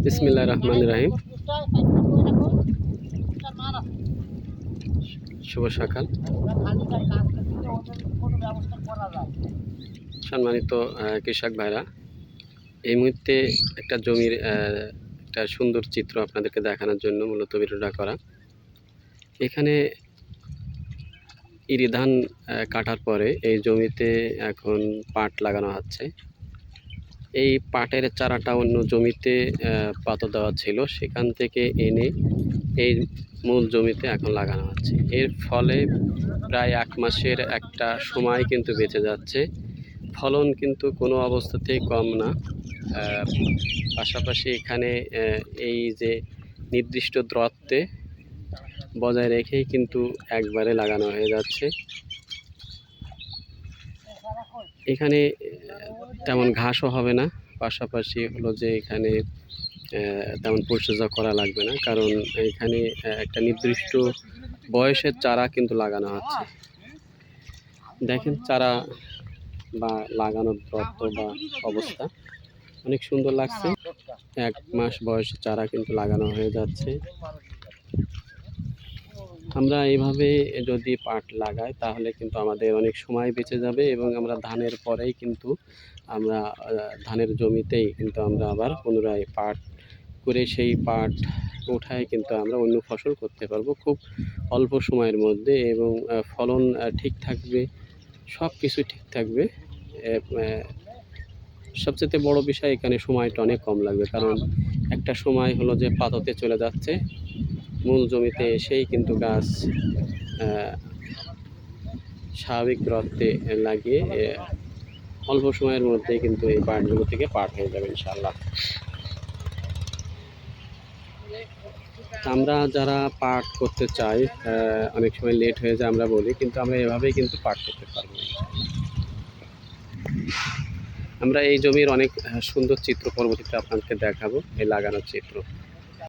বিসমিল্লাহির রহমানির রহিম। শুভ সকাল সম্মানিত কৃষক ভাইরা। এই মুহূর্তে একটা জমির একটা সুন্দর চিত্র আপনাদেরকে দেখানোর জন্য মূলত ভিডিওটা করা। এখানে ইরি ধান কাটার পরে এই জমিতে এখন পাট লাগানো হচ্ছে। এই পাটের চারাটা অন্য জমিতে পাতা দেওয়া ছিল, সেখান থেকে এনে এই মূল জমিতে এখন লাগানো হচ্ছে। এর ফলে প্রায় 1 মাসের একটা সময় কিন্তু বেঁচে যাচ্ছে। ফলন কিন্তু কোনো অবস্থাতেই কম না। পাশাপাশি এখানে এই যে নির্দিষ্ট দূরত্বে বজায় রেখেই কিন্তু একবারে লাগানো হয়ে যাচ্ছে। এখানে তেমন ঘাসও হবে না, পাশাপাশি হলো যে এখানে তেমন পরিচর্যা করা লাগবে না, কারণ এখানে একটা নির্দিষ্ট বয়সের চারা কিন্তু লাগানো হচ্ছে। দেখেন চারা বা লাগানোর দূরত্ব বা অবস্থা অনেক সুন্দর লাগছে। 1 মাস বয়সের চারা কিন্তু লাগানো হয়ে যাচ্ছে। আমরা এইভাবে যদি পাট লাগাই তাহলে কিন্তু আমাদের অনেক সময় বেঁচে যাবে, এবং আমরা ধানের পরেই কিন্তু আমরা ধানের জমিতেই কিন্তু আমরা আবার পুনরায় পাট করে সেই পাট উঠায় কিন্তু আমরা অন্য ফসল করতে পারবো খুব অল্প সময়ের মধ্যে, এবং ফলন ঠিক থাকবে, সব কিছু ঠিক থাকবে। সবচেয়ে বড় বিষয় এখানে সময়টা অনেক কম লাগবে, কারণ একটা সময় হলো যে পাততে চলে যাচ্ছে, মূল জমিতে এসেই কিন্তু গাছ স্বাভাবিক দূরত্বে লাগিয়ে অল্প সময়ের মধ্যেই কিন্তু এই পাটগুলো থেকে পাট হয়ে যাবে ইনশাআল্লাহ। আমরা যারা পাট করতে চাই অনেক সময় লেট হয়ে যায় আমরা বলি, কিন্তু আমরা এভাবেই কিন্তু পাট করতে পারবো। আমরা এই জমির অনেক সুন্দর চিত্র পরবর্তীতে আপনাদেরকে দেখাবো, এই লাগানোর চিত্র।